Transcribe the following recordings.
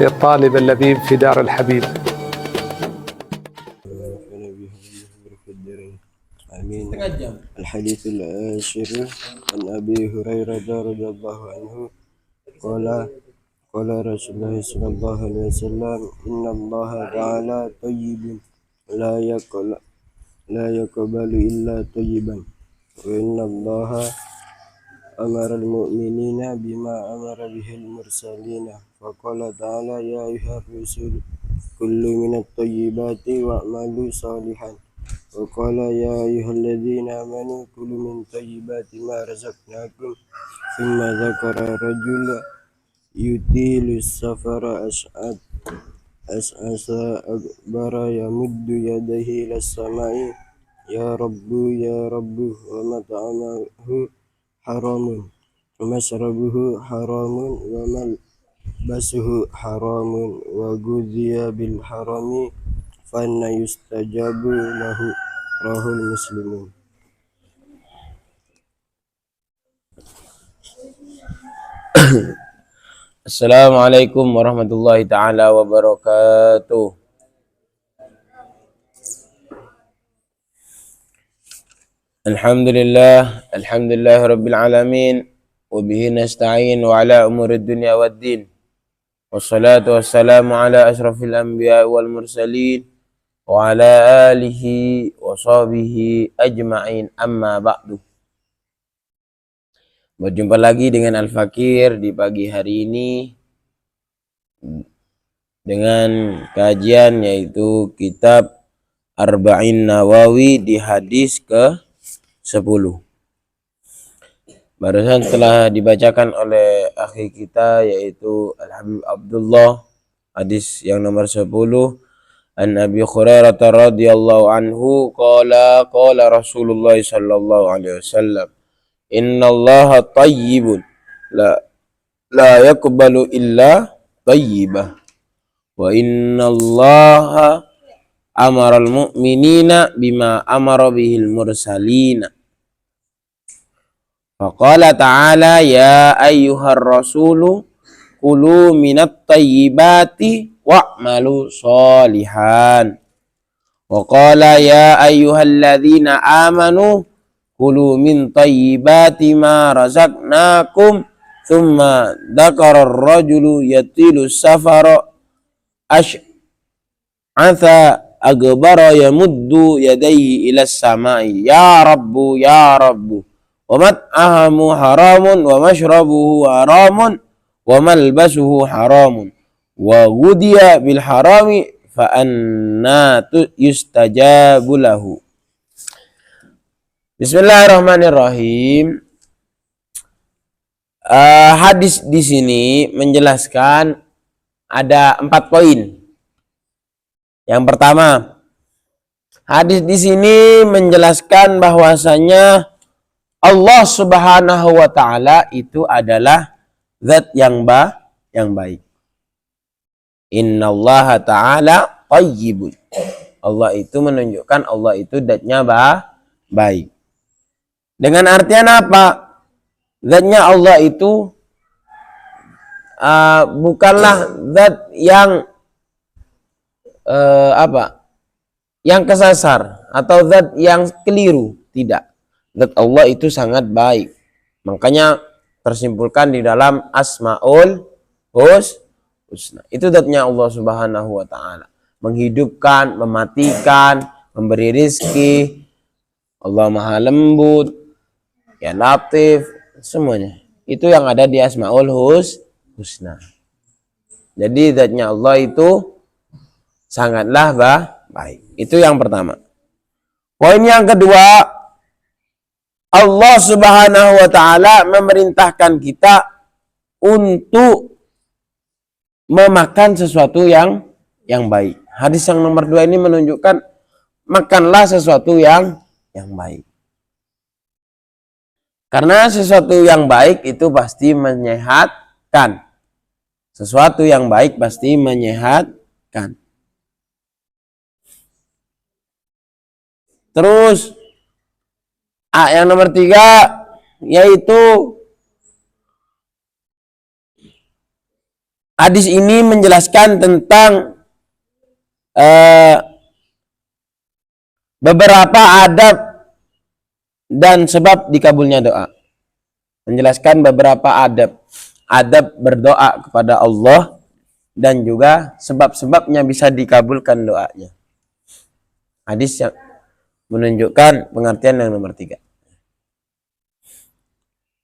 للطالب اللبيب في دار الحبيب. آمين. الحديث العاشر عن أبي هريرة رضي الله عنه قال قال رسول الله صلى الله عليه وسلم إن الله تعالى طيب لا يقبل إلا طيبا وإن الله أمر المؤمنين بما أمر به المرسلين فقال تعالى يا أيها الرسول كلوا من الطيبات واعملوا صالحا وقال يا أيها الذين آمنوا كلوا من طيبات ما رزقناكم ثم ذكر رجل يطيل السفر أشعث أكبر يمد يديه إلى السماء يا رب ومطعمه حرام ومشربه حرام وملبسه حرام وغذي بالحرام فأنى يستجاب له رواه المسلمون. Assalamualaikum warahmatullahi ta'ala wabarakatuh. Alhamdulillah rabbil alamin. Wabihi nasta'in wa ala umurid dunya waddin. Wassalatu wassalamu ala ashrafil anbiya wal mursalin. Wa ala alihi wa sahbihi ajma'in amma ba'du. Berjumpa lagi dengan Al-Fakir di pagi hari ini dengan kajian yaitu kitab Arba'in Nawawi di hadis ke-10. Barusan telah dibacakan oleh akhi kita yaitu Al-Habib Abdullah hadis yang nomor 10 an Abi Hurairah radhiyallahu anhu qala Rasulullah sallallahu alaihi wasallam innallaha tayyibun la yaqbalu illa tayyibah wa innallaha amaral mu'minina bima amara bihil mursalina faqala ta'ala ya ayyuhar rasulu kulu minat tayyibati wa'malu sholihan wa qala ya ayyuhalladzina amanu kulu min tayyibati ma razaqnakum thumma dzakara ar-rajulu yatilu safara ash'atha agbara yamuddu yadayhi ila samai ya rabbu wa mat'ahamu haramun wa mashrabuhu haramun wa malbasuhu haramun wa ghudiya bil harami fa anna yustajabu lahu. Bismillahirrahmanirrahim. Hadis di sini menjelaskan ada 4 poin. Yang pertama, hadis di sini menjelaskan bahwasanya Allah Subhanahu wa taala itu adalah zat yang baik. Innallaha ta'ala tayyibun. Allah itu menunjukkan Allah itu zatnya baik. Dengan artian apa? Zatnya Allah itu bukanlah zat yang yang kesasar atau zat yang keliru, tidak. Zat Allah itu sangat baik. Makanya tersimpulkan di dalam Asmaul Husna. Itu zatnya Allah Subhanahu wa taala. Menghidupkan, mematikan, memberi rizki. Allah Maha Lembut, ya Latif, semuanya. Itu yang ada di Asmaul Husna. Jadi zatnya Allah itu sangatlah baik. Itu yang pertama. Poin yang kedua, Allah Subhanahu wa taala memerintahkan kita untuk memakan sesuatu yang baik. Hadis yang nomor 2 ini menunjukkan makanlah sesuatu yang baik. Karena sesuatu yang baik itu pasti menyehatkan. Sesuatu yang baik pasti menyehatkan. Terus yang nomor 3 yaitu hadis ini menjelaskan tentang beberapa adab dan sebab dikabulnya doa. Menjelaskan beberapa adab berdoa kepada Allah dan juga sebab-sebabnya bisa dikabulkan doanya. Hadis yang menunjukkan pengertian yang nomor 3.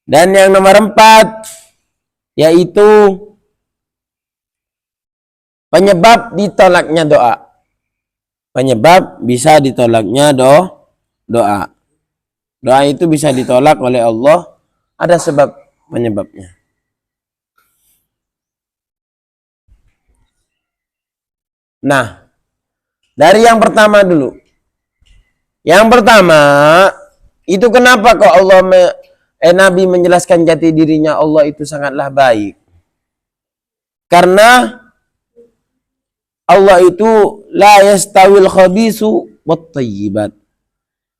Dan yang nomor 4 yaitu penyebab ditolaknya doa. Penyebab bisa ditolaknya doa. Doa itu bisa ditolak oleh Allah, ada sebab penyebabnya. Nah, dari yang pertama dulu. Yang pertama, itu kenapa kok Nabi menjelaskan jati dirinya Allah itu sangatlah baik. Karena Allah itu la yastawil khabisu wat thayyibat.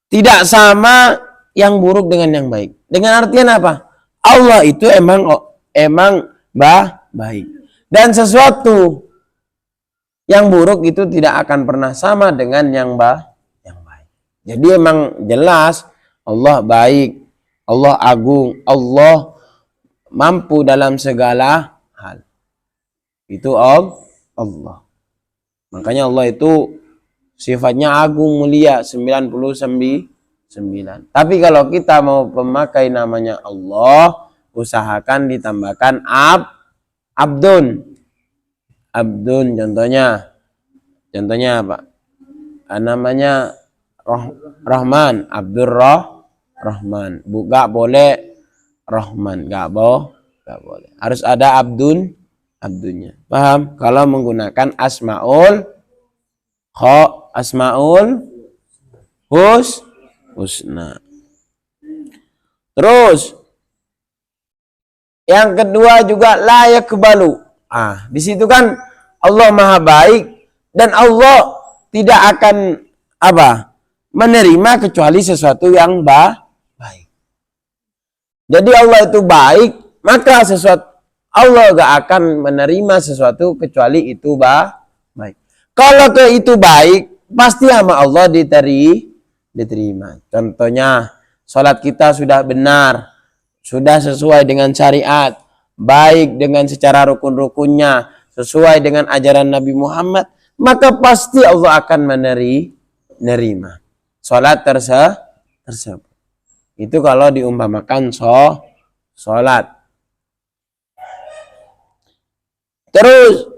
Tidak sama yang buruk dengan yang baik. Dengan artian apa? Allah itu emang baik. Dan sesuatu yang buruk itu tidak akan pernah sama dengan yang baik. Jadi emang jelas Allah baik, Allah agung, Allah mampu dalam segala hal. Itu Allah. Makanya Allah itu sifatnya agung, mulia, 99. Tapi kalau kita mau memakai namanya Allah, usahakan ditambahkan abdun. Abdun contohnya apa? Namanya Rahman, Abdur Rahman. Gak boleh Rahman, gak boleh. Harus ada abdunnya. Paham? Kalau menggunakan asmaul husna. Terus yang kedua juga layak kebalu. Di situ kan Allah Maha Baik dan Allah tidak akan menerima kecuali sesuatu yang baik. Jadi Allah itu baik, maka Allah gak akan menerima sesuatu kecuali itu baik. Kalau itu baik, pasti sama Allah diterima. Contohnya, sholat kita sudah benar, sudah sesuai dengan syariat, baik dengan secara rukun-rukunnya, sesuai dengan ajaran Nabi Muhammad, maka pasti Allah akan menerima sholat tersebut. Itu kalau diumpamakan sholat. Terus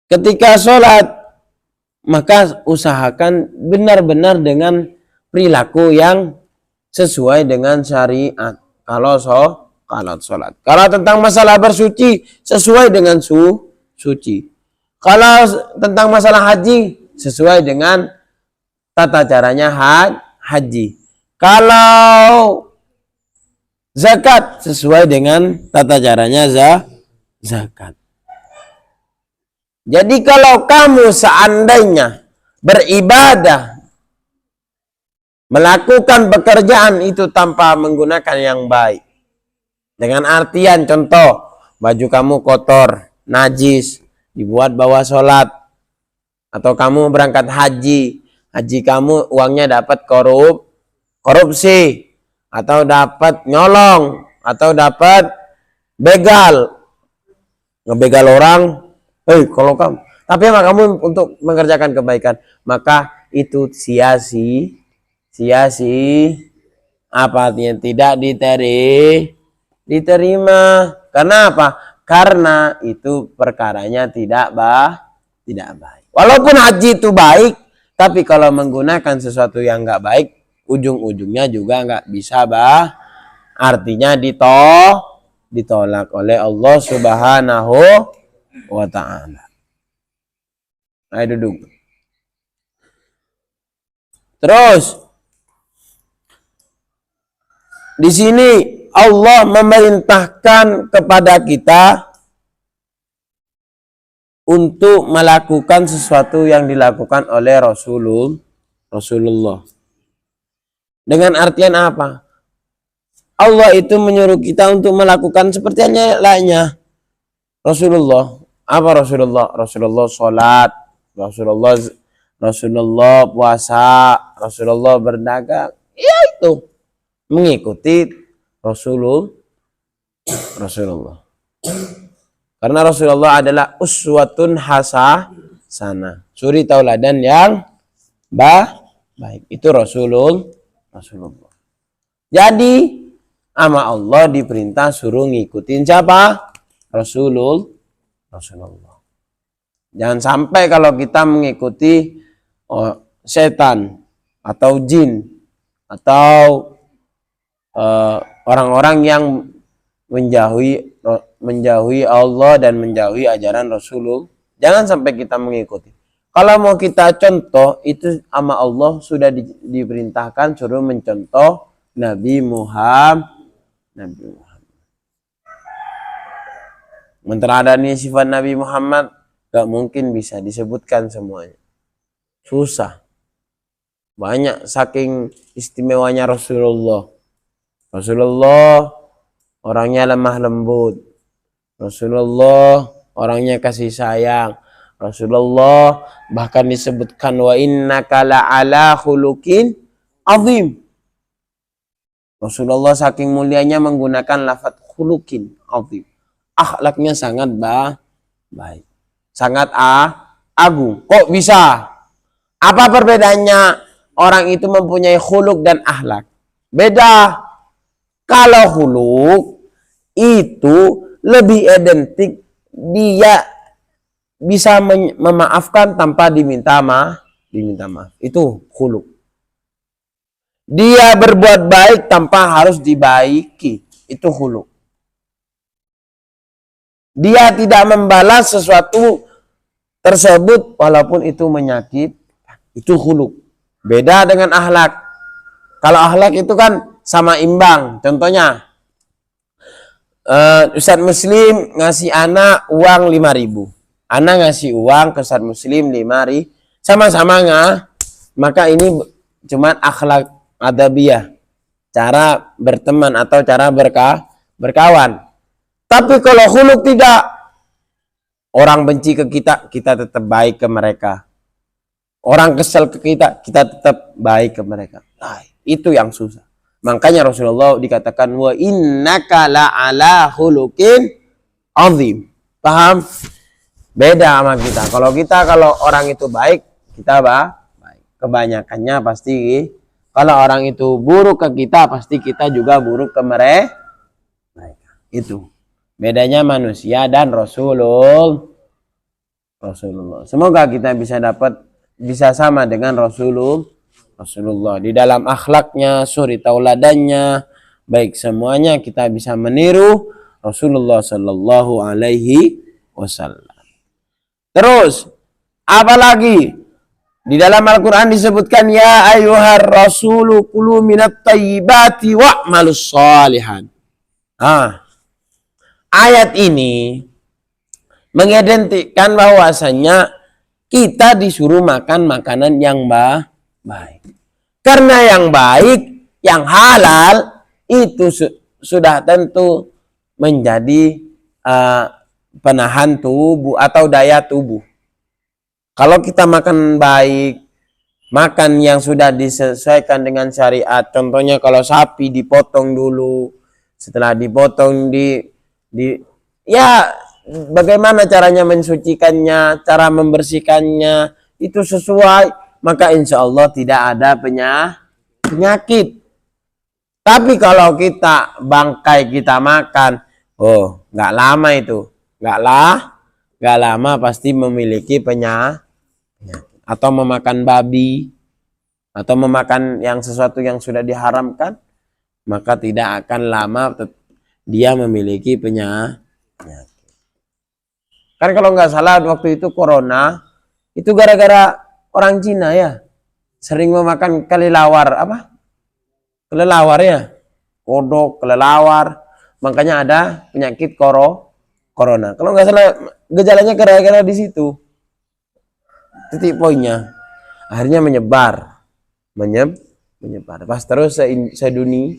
ketika sholat, maka usahakan benar-benar dengan perilaku yang sesuai dengan syariat. Kalau sholat. Kalau tentang masalah bersuci, sesuai dengan suci. Kalau tentang masalah haji, sesuai dengan tata caranya haji. Kalau zakat, sesuai dengan tata caranya zakat. Jadi kalau kamu seandainya beribadah, melakukan pekerjaan itu tanpa menggunakan yang baik, dengan artian contoh, baju kamu kotor, najis, dibuat bawa sholat, atau kamu berangkat haji kamu uangnya dapat korupsi, atau dapat nyolong, atau dapat begal, ngebegal orang, kalau kamu, tapi emang kamu untuk mengerjakan kebaikan, maka itu sia-sia, artinya tidak diterima. Karena apa? Karena itu perkaranya tidak baik. Walaupun haji itu baik, tapi kalau menggunakan sesuatu yang nggak baik, ujung-ujungnya juga nggak bisa artinya ditolak oleh Allah Subhanahu wa ta'ala. Ayo duduk. Terus di sini Allah memerintahkan kepada kita untuk melakukan sesuatu yang dilakukan oleh Rasulullah. Dengan artian apa? Allah itu menyuruh kita untuk melakukan seperti lainnya Rasulullah. Apa Rasulullah? Rasulullah sholat, Rasulullah puasa, Rasulullah berdagang. Ya itu mengikuti Rasulullah. Karena Rasulullah adalah uswatun hasanah, suri tauladan yang baik. Itu Rasulullah. Jadi sama Allah diperintah suruh ngikutin siapa? Rasulullah. Jangan sampai kalau kita mengikuti setan atau jin atau orang-orang yang menjauhi Allah dan menjauhi ajaran Rasulullah. Jangan sampai kita mengikuti. Kalau mau kita contoh, itu sama Allah sudah diperintahkan suruh mencontoh Nabi Muhammad. Meneladani sifat Nabi Muhammad gak mungkin bisa disebutkan semuanya. Susah. Banyak saking istimewanya Rasulullah. Rasulullah orangnya lemah lembut. Rasulullah orangnya kasih sayang. Rasulullah bahkan disebutkan wa innaka la'ala khuluqin azim. Rasulullah saking mulianya menggunakan lafaz khuluqin azim. Akhlaknya sangat baik. Sangat agung. Kok bisa? Apa perbedaannya orang itu mempunyai khuluk dan akhlak? Beda. Kalau khuluk itu lebih identik dia bisa memaafkan tanpa diminta maaf. Itu khuluk. Dia berbuat baik tanpa harus dibaiki. Itu khuluk. Dia tidak membalas sesuatu tersebut walaupun itu menyakit. Itu khuluk. Beda dengan akhlak. Kalau akhlak itu kan sama imbang. Contohnya, Ustadz Muslim ngasih anak uang 5.000. Anak ngasih uang ke Ustadz Muslim 5.000. Sama-sama nggak? Maka ini cuma akhlak adabiyah. Cara berteman atau cara berkawan. Tapi kalau khuluk tidak. Orang benci ke kita, kita tetap baik ke mereka. Orang kesel ke kita, kita tetap baik ke mereka. Nah, itu yang susah. Makanya Rasulullah dikatakan wa innaka la'ala khuluqin azim. Paham? Beda sama kita. Kalau orang itu baik, kita baik. Kebanyakannya pasti kalau orang itu buruk ke kita, pasti kita juga buruk ke mereka. Itu. Bedanya manusia dan Rasulullah. Semoga kita bisa sama dengan Rasulullah. Di dalam akhlaknya, suri tauladannya, baik semuanya kita bisa meniru Rasulullah Sallallahu Alaihi Wasallam. Terus, apalagi di dalam Al-Quran disebutkan ya ayyuhar rasulu kulu minat tayyibati wa'malus shalihan. Ayat ini mengidentikan bahwasanya kita disuruh makan makanan yang baik. Karena yang baik, yang halal itu sudah tentu menjadi penahan tubuh atau daya tubuh. Kalau kita makan baik, makan yang sudah disesuaikan dengan syariat. Contohnya kalau sapi dipotong dulu, setelah dipotong ya bagaimana caranya mensucikannya, cara membersihkannya itu sesuai, maka insya Allah tidak ada penyakit. Tapi kalau kita bangkai kita makan, nggak lama itu, nggak lama pasti memiliki penyakit. Atau memakan babi, atau memakan yang sesuatu yang sudah diharamkan, maka tidak akan lama dia memiliki penyakit. Kan kalau nggak salah waktu itu corona, itu gara-gara orang Cina ya, sering memakan kelelawar, kelelawar ya, kodok, kelelawar, makanya ada penyakit corona. Kalau nggak salah gejalanya gara-gara di situ, titik poinnya, akhirnya menyebar, pas terus sedunia.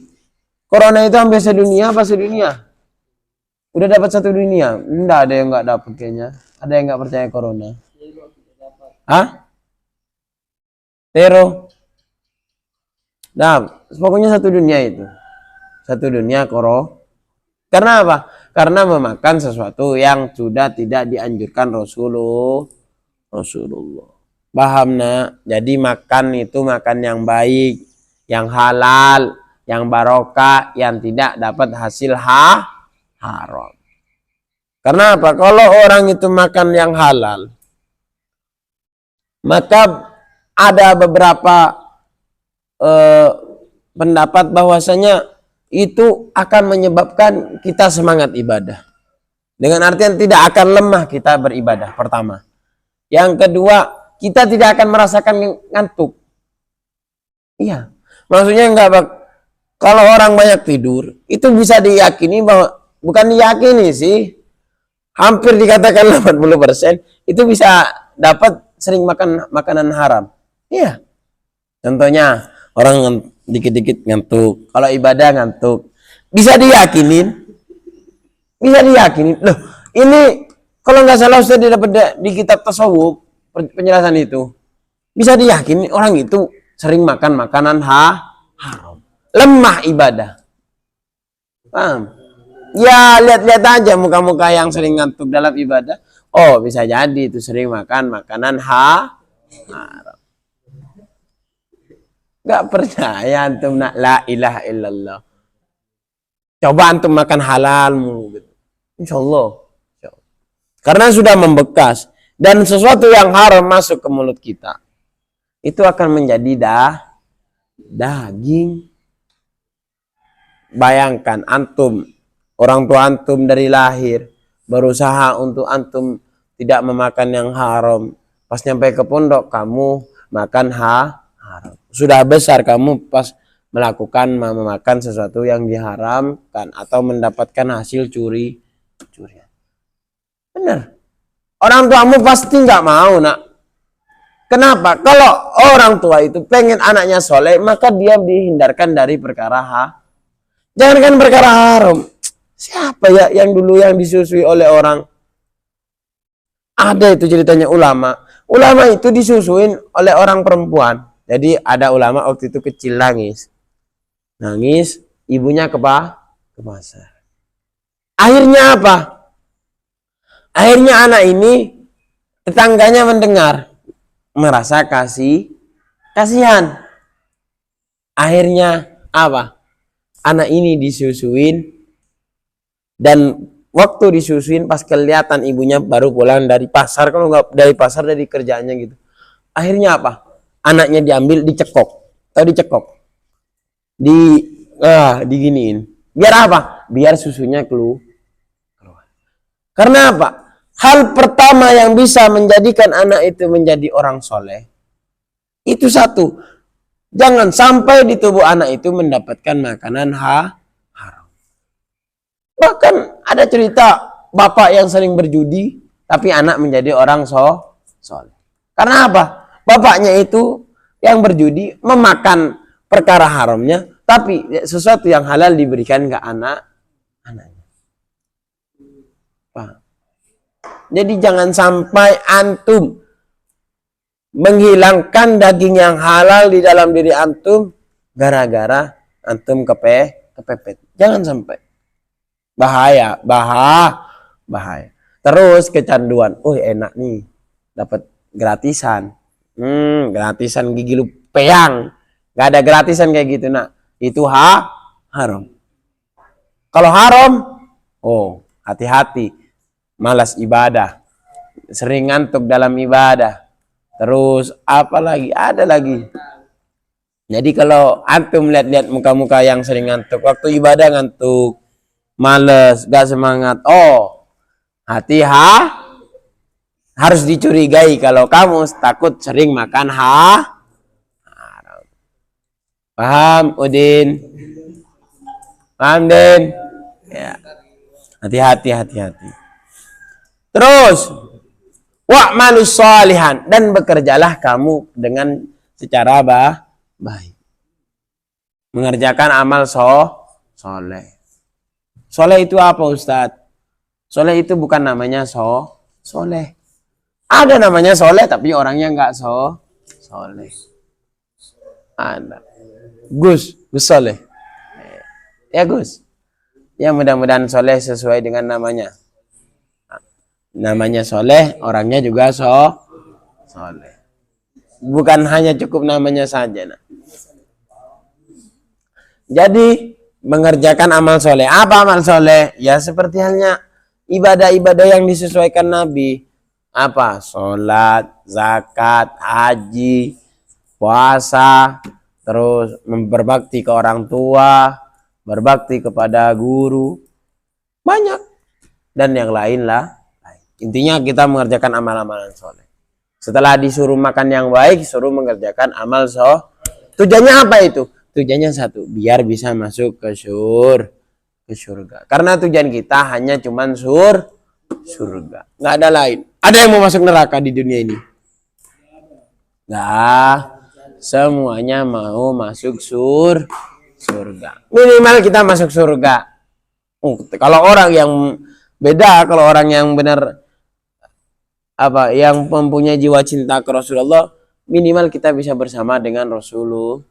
Corona itu hampir sedunia apa sedunia? Udah dapat satu dunia. Enggak ada yang nggak dapat kayaknya. Ada yang nggak percaya corona. Hah? Tero. Nah, pokoknya satu dunia itu. Satu dunia Karena apa? Karena memakan sesuatu yang sudah tidak dianjurkan Rasulullah. Paham nak? Jadi makan itu makan yang baik, yang halal, yang barokah, yang tidak dapat hasil haram. Karena apa? Kalau orang itu makan yang halal, maka ada beberapa pendapat bahwasanya itu akan menyebabkan kita semangat ibadah. Dengan artian tidak akan lemah kita beribadah, pertama. Yang kedua, kita tidak akan merasakan ngantuk. Iya. Maksudnya kalau orang banyak tidur, itu bisa diyakini bahwa, bukan diyakini sih, hampir dikatakan 80%, itu bisa dapat sering makan makanan haram. Iya. Contohnya, orang dikit-dikit ngantuk, kalau ibadah ngantuk, bisa diyakinin. Loh, ini kalau nggak salah Ustaz dapat di kitab tasawuf penjelasan itu, bisa diyakini orang itu sering makan makanan haram, lemah ibadah. Paham? Ya lihat-lihat aja muka-muka yang sering ngantuk dalam ibadah. Oh, bisa jadi itu sering makan makanan haram. Gak percaya antum nak la ilaha illallah. Coba antum makan halal mulu gitu. Insyaallah. Karena sudah membekas dan sesuatu yang haram masuk ke mulut kita, itu akan menjadi daging. Bayangkan antum, orang tua antum dari lahir berusaha untuk antum tidak memakan yang haram. Pas nyampe ke pondok kamu makan haram. Sudah besar kamu pas memakan sesuatu yang diharamkan atau mendapatkan hasil curian. Benar. Orang tuamu pasti nggak mau nak. Kenapa? Kalau orang tua itu pengen anaknya soleh, maka dia dihindarkan dari perkara jangankan perkara haram. Siapa ya yang dulu yang disusui oleh orang? Ada itu ceritanya ulama. Ulama itu disusuin oleh orang perempuan. Jadi ada ulama waktu itu kecil nangis, ibunya ke pasar. Akhirnya apa? Akhirnya anak ini tetangganya mendengar, merasa kasihan. Akhirnya apa? Anak ini disusuin dan waktu disusuin pas kelihatan ibunya baru pulang dari pasar, kalau nggak dari pasar dari kerjaannya gitu. Akhirnya apa? Anaknya diambil, dicekok. Diginiin. Biar apa? Biar susunya keluar. Karena apa? Hal pertama yang bisa menjadikan anak itu menjadi orang soleh, itu satu, jangan sampai di tubuh anak itu mendapatkan makanan haram. Bahkan ada cerita bapak yang sering berjudi, tapi anak menjadi orang soleh. Karena apa? Bapaknya itu yang berjudi memakan perkara haramnya, tapi sesuatu yang halal diberikan ke anaknya. Paham? Jadi jangan sampai antum menghilangkan daging yang halal di dalam diri antum gara-gara antum kepepet. Jangan sampai. Bahaya. Terus kecanduan. Oh enak nih, dapat gratisan. Gratisan gigi lu peyang. Gak ada gratisan kayak gitu nak. Itu haram. Kalau haram, oh hati-hati. Malas ibadah. Sering ngantuk dalam ibadah. Terus apa lagi? Ada lagi. Jadi kalau antum lihat-lihat muka-muka yang sering ngantuk, waktu ibadah ngantuk, males, gak semangat. Oh, hati harus dicurigai kalau kamu takut sering makan haram. Paham, Udin? Paham, Den? Ya. Hati-hati. Terus, wa'malus shalihan, dan bekerjalah kamu dengan secara baik. Mengerjakan amal soleh. soleh. Soleh itu apa Ustadz? Soleh itu bukan namanya soleh. Ada namanya soleh tapi orangnya nggak soleh. Ada. Gus soleh. Ya Gus. Ya mudah-mudahan soleh sesuai dengan namanya. Namanya soleh, orangnya juga soleh. Bukan hanya cukup namanya saja. Nah. Jadi mengerjakan amal soleh. Apa amal soleh? Ya seperti halnya ibadah-ibadah yang disesuaikan Nabi. Apa? Sholat, zakat, haji, puasa, terus berbakti ke orang tua, berbakti kepada guru, banyak. Dan yang lain lah. Intinya kita mengerjakan amal-amalan soleh. Setelah disuruh makan yang baik, suruh mengerjakan amal soleh. Tujuannya apa itu? Tujuannya satu, biar bisa masuk ke surga. Karena tujuan kita hanya cuman surga. Nggak ada lain. Ada yang mau masuk neraka di dunia ini? Nggak. Semuanya mau masuk surga. Minimal kita masuk surga. Kalau orang yang beda, kalau orang yang benar yang mempunyai jiwa cinta ke Rasulullah, minimal kita bisa bersama dengan Rasulullah.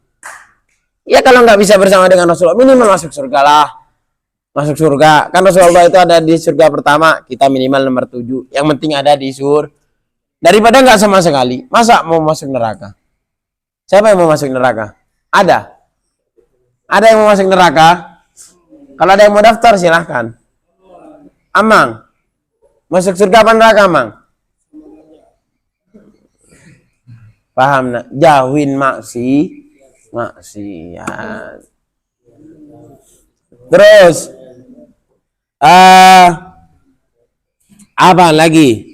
Ya kalau nggak bisa bersama dengan Rasulullah, minimal masuk surga lah. Masuk surga. Kan Rasulullah itu ada di surga pertama, kita minimal nomor 7. Yang penting ada di surga. Daripada nggak sama sekali, masa mau masuk neraka? Siapa yang mau masuk neraka? Ada? Ada yang mau masuk neraka? Kalau ada yang mau daftar silahkan. Amang, masuk surga apa neraka Amang? Paham nak? Jauhin maksiat. Terus apa lagi?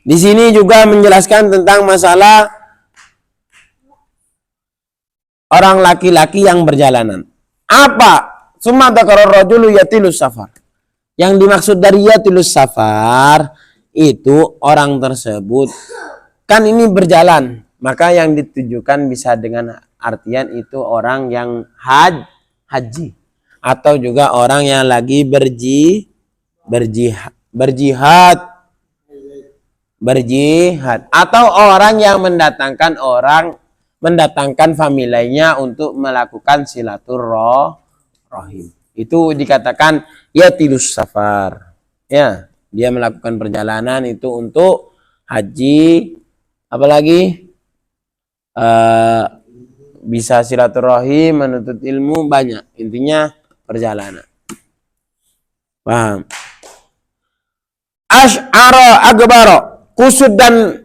Di sini juga menjelaskan tentang masalah orang laki-laki yang berjalanan. Apa? Summa dzakara rajulu yatilus safar. Yang dimaksud dari yatilus safar itu orang tersebut kan ini berjalan, maka yang ditujukan bisa dengan artian itu orang yang haji atau juga orang yang lagi berjihad atau orang yang mendatangkan familinya untuk melakukan silaturahim. Itu dikatakan yatilus safar. Ya, dia melakukan perjalanan itu untuk haji, apalagi bisa silaturahim, menuntut ilmu, banyak. Intinya perjalanan. Paham? Asy'ara agbaro, kusut dan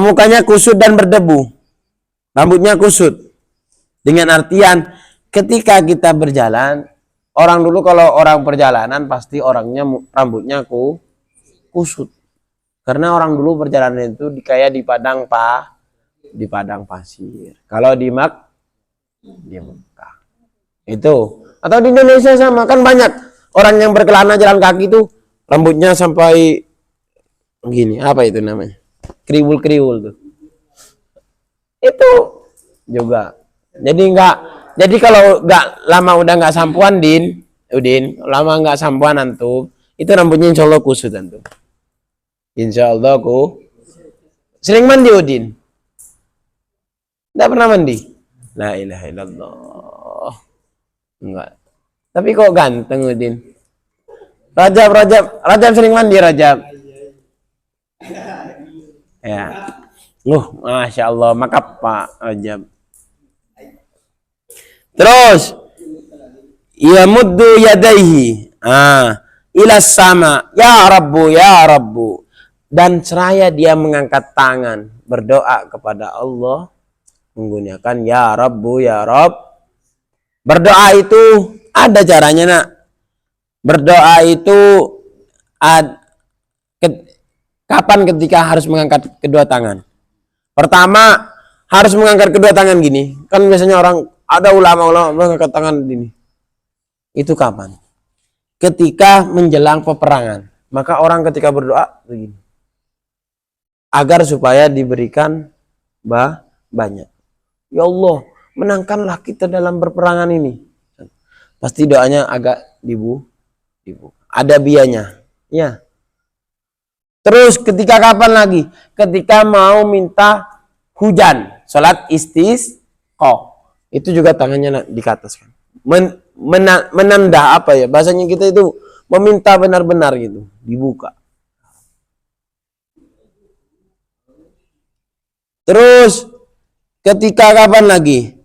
mukanya kusut dan berdebu. Rambutnya kusut. Dengan artian ketika kita berjalan, orang dulu kalau orang perjalanan pasti orangnya rambutnya kusut. Karena orang dulu perjalanan itu kayak di padang pasir. Kalau di Mekah itu, atau di Indonesia sama, kan banyak orang yang berkelana jalan kaki itu rambutnya sampai gini, apa itu namanya? Kriwul tuh. Itu juga. Jadi kalau nggak lama udah nggak sampuan Udin, lama nggak sampuan antum, itu rambutnya insya Allah kusut antum. Insya Allah sering mandi Udin? Nggak pernah mandi? La ilaha illallah. Enggak. Tapi kok ganteng Udin? Rajab sering mandi Rajab? Ya. Masya Allah, maka Pak Rajab. Terus yamuddu yadaihi ila sama, ya Rabbu, dan seraya dia mengangkat tangan berdoa kepada Allah menggunakan ya Rabbu ya Rabb. Berdoa itu ada caranya nak. Berdoa itu kapan ketika harus mengangkat kedua tangan? Pertama harus mengangkat kedua tangan gini. Kan biasanya ada ulama mengangkat tangan gini. Itu kapan? Ketika menjelang peperangan. Maka orang ketika berdoa begini. Agar supaya diberikan banyak. Ya Allah, menangkanlah kita dalam berperangan ini. pasti doanya agak dibuka. Ada bianya. Ya. Terus ketika kapan lagi? Ketika mau minta hujan, salat istisqa. Itu juga tangannya di atas kan. Menandah apa ya? Bahasanya kita itu meminta benar-benar gitu, dibuka. Terus ketika kapan lagi?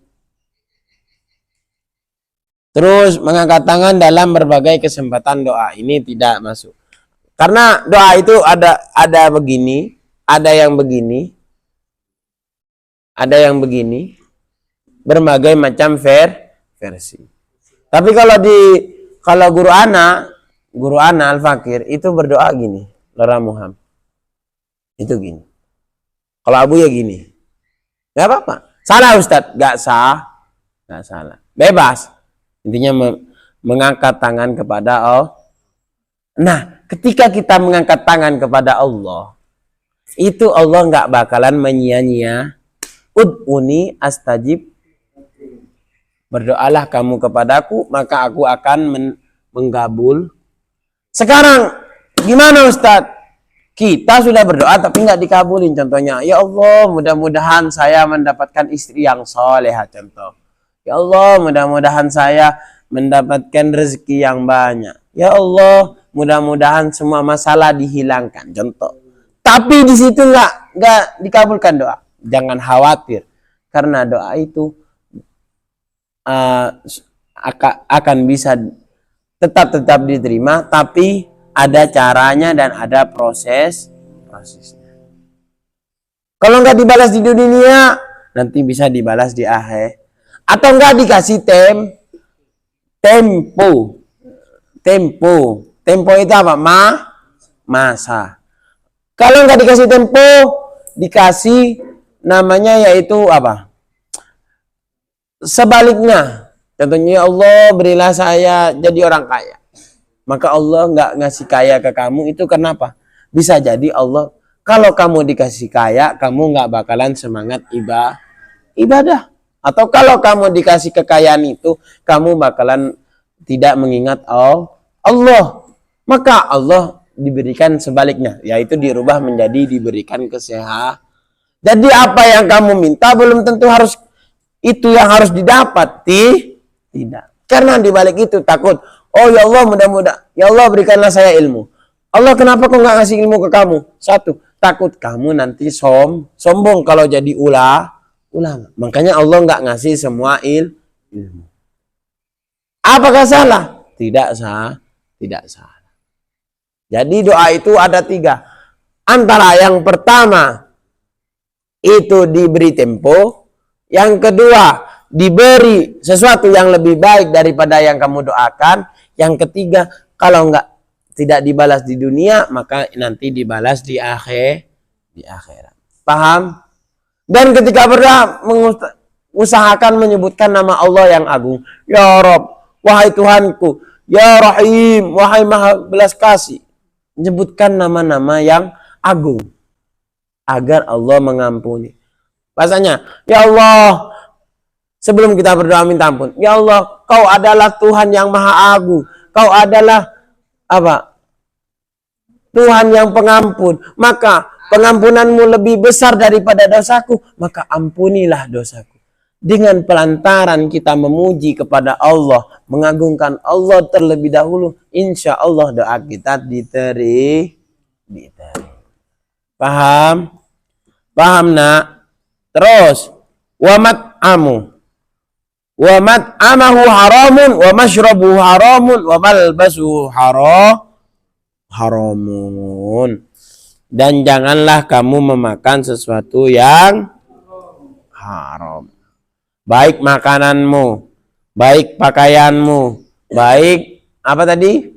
Terus mengangkat tangan dalam berbagai kesempatan doa. Ini tidak masuk. Karena doa itu ada begini, ada yang begini, ada yang begini, berbagai macam versi. Tapi kalau guru ana Al-Fakir itu berdoa gini, Lora Muhammad. Itu gini. Kalau Abu ya gini. Gak apa-apa. Salah Ustadz? Gak sah. Gak salah. Bebas. Intinya mengangkat tangan kepada Allah. Nah, ketika kita mengangkat tangan kepada Allah, itu Allah gak bakalan menyia-nyia. Ud'uni astajib. Berdoalah kamu kepadaku, maka aku akan menggabul. Sekarang, gimana Ustadz? Kita sudah berdoa tapi nggak dikabulin. Contohnya, ya Allah mudah-mudahan saya mendapatkan istri yang solehah. Contoh, ya Allah mudah-mudahan saya mendapatkan rezeki yang banyak. Ya Allah mudah-mudahan semua masalah dihilangkan. Contoh. Tapi di situ nggak dikabulkan doa. Jangan khawatir, karena doa itu akan bisa tetap diterima, tapi ada caranya dan ada prosesnya. Kalau nggak dibalas di dunia, nanti bisa dibalas di akhir. Atau nggak dikasih tempo. Tempo itu apa? Masa. Kalau nggak dikasih tempo, dikasih namanya yaitu apa? Sebaliknya. Contohnya, ya Allah berilah saya jadi orang kaya. Maka Allah nggak ngasih kaya ke kamu, itu kenapa? Bisa jadi Allah, kalau kamu dikasih kaya, kamu nggak bakalan semangat ibadah. Atau kalau kamu dikasih kekayaan itu, kamu bakalan tidak mengingat Allah. Maka Allah diberikan sebaliknya, yaitu dirubah menjadi diberikan kesehatan. Jadi apa yang kamu minta belum tentu harus itu yang harus didapat. Tidak. Karena dibalik itu takut. Oh ya Allah mudah-mudahan. Ya Allah berikanlah saya ilmu. Allah kenapa kok nggak ngasih ilmu ke kamu? Satu, takut kamu nanti sombong kalau jadi ulama. Makanya Allah nggak ngasih semua ilmu. Apakah salah? Tidak salah. Jadi doa itu ada 3. Antara yang pertama itu diberi tempo. Yang kedua diberi sesuatu yang lebih baik daripada yang kamu doakan. Yang ketiga, kalau tidak dibalas di dunia, maka nanti dibalas di akhirat. Paham? Dan ketika berdoa, usahakan menyebutkan nama Allah yang agung. Ya Rabb, wahai Tuhanku. Ya Rahim, wahai Maha Belas Kasih. Menyebutkan nama-nama yang agung. Agar Allah mengampuni. Bahasanya, ya Allah, sebelum kita berdoa minta ampun. Ya Allah, Kau adalah Tuhan yang Maha Agung. Kau adalah apa? Tuhan yang pengampun. Maka pengampunanmu lebih besar daripada dosaku. Maka ampunilah dosaku. Dengan pelantaran kita memuji kepada Allah, mengagungkan Allah terlebih dahulu, insya Allah doa kita diterima. Paham? Paham nak? Terus, wa mat'amahu haramun, wa mashrabuhu haramun, wa malbasuhu haramun. Dan janganlah kamu memakan sesuatu yang haram. Baik makananmu, baik pakaianmu, baik apa tadi?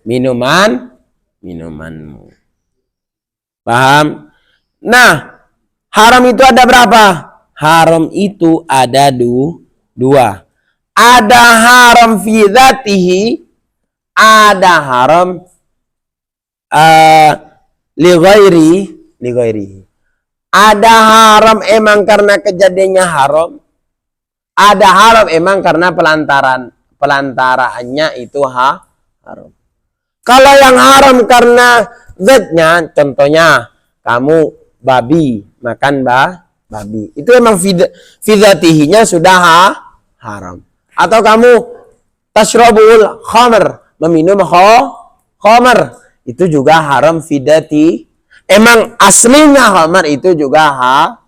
Minumanmu. Paham? Nah, haram itu ada berapa? Haram itu ada dua. Ada haram fi dzatihi, ada haram li ghairihi. Ada haram emang karena kejadiannya haram. Ada haram emang karena pelantaraannya itu haram. Kalau yang haram karena zatnya, contohnya kamu babi, makan babi. Itu emang fidzatihinya sudah haram. Atau kamu tashrabul khamr, meminum khamr, itu juga haram fidzati. Emang aslinya khamr itu juga haram.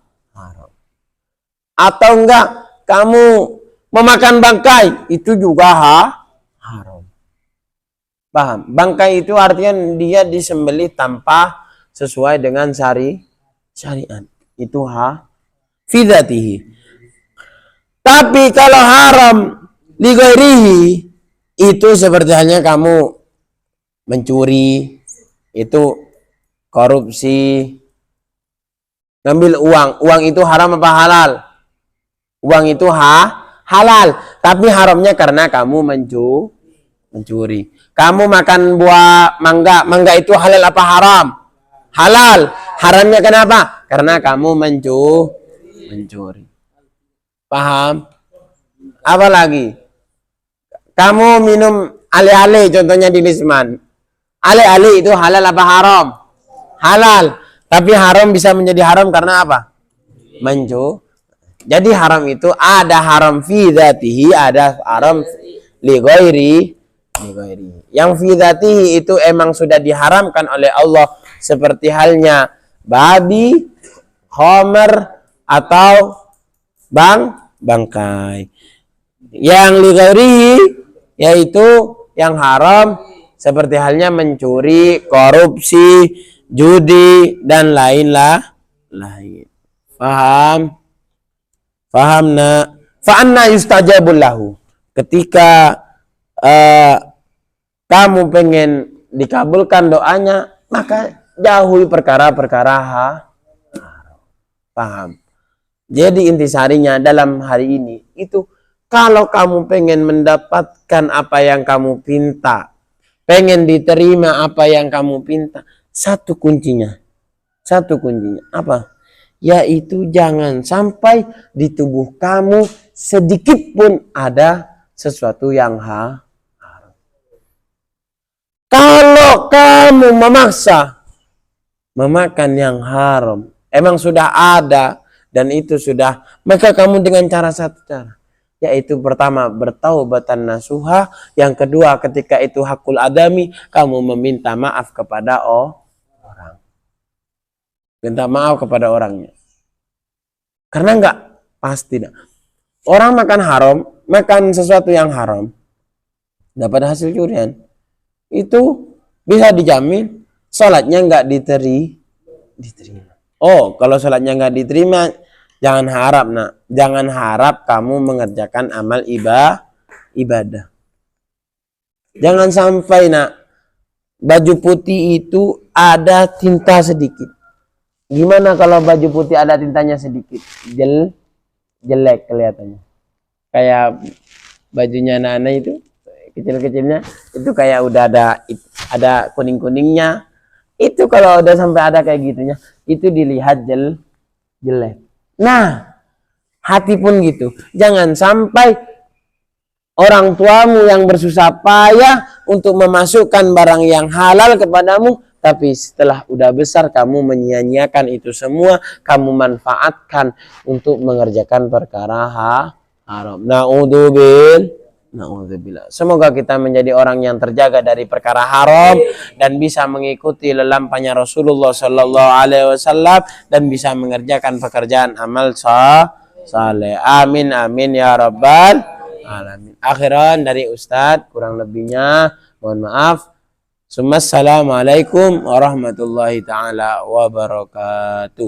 Atau enggak kamu memakan bangkai, itu juga haram. Paham? Bangkai itu artinya dia disembelih tanpa sesuai dengan syariat. Itu fidzatihi. Tapi kalau haram li ghairihi, itu seperti halnya kamu mencuri, itu korupsi, ngambil uang itu haram apa halal? Uang itu halal, tapi haramnya karena kamu mencuri. Kamu makan buah mangga itu halal apa haram? Halal. Haramnya kenapa? Karena kamu mencuri. Paham? Apa lagi? Kamu minum ale-ale, contohnya di Lisman. Ale-ale itu halal apa haram? Halal. Tapi haram bisa menjadi haram karena apa? Jadi haram itu ada haram fi dzatihi, ada haram li ghairi. Yang fi dzatihi itu emang sudah diharamkan oleh Allah, seperti halnya babi, khamr, atau bangkai. Yang li ghairihi yaitu yang haram seperti halnya mencuri, korupsi, judi, dan lain. Paham? Faham na? Fa'anna yustajabul lahu. Ketika kamu pengen dikabulkan doanya, maka jauhi perkara-perkara paham? Jadi intisarinya dalam hari ini itu, kalau kamu pengen mendapatkan apa yang kamu pinta, pengen diterima apa yang kamu pinta, satu kuncinya apa? Yaitu jangan sampai di tubuh kamu sedikit pun ada sesuatu yang haram. Kalau kamu memaksa memakan yang haram, emang sudah ada dan itu sudah, maka kamu dengan satu cara, yaitu pertama bertaubatan nasuha, yang kedua ketika itu hakul adami, kamu meminta maaf kepada orang. Minta maaf kepada orangnya. Karena enggak pasti orang makan haram, makan sesuatu yang haram, dapat hasil curian, itu bisa dijamin salatnya enggak diterima. Oh, kalau salatnya enggak diterima, jangan harap kamu mengerjakan amal ibadah. Jangan sampai baju putih itu ada tinta sedikit. Gimana kalau baju putih ada tintanya sedikit? Jelek kelihatannya. Kayak bajunya anak-anak itu kecil-kecilnya, itu kayak udah ada kuning-kuningnya. Itu kalau udah sampai ada kayak gitunya, itu dilihat jelek. Nah, hati pun gitu. Jangan sampai orang tuamu yang bersusah payah untuk memasukkan barang yang halal kepadamu, tapi setelah udah besar kamu menyia-nyiakan itu semua, kamu manfaatkan untuk mengerjakan perkara haram. Na'udzubillah. Semoga kita menjadi orang yang terjaga dari perkara haram dan bisa mengikuti lelampahnya Rasulullah Sallallahu Alaihi Wasallam dan bisa mengerjakan pekerjaan amal saleh. Amin amin ya rabbal alamin. Akhiran dari Ustadz, kurang lebihnya mohon maaf. Assalamualaikum warahmatullahi taala wabarakatuh.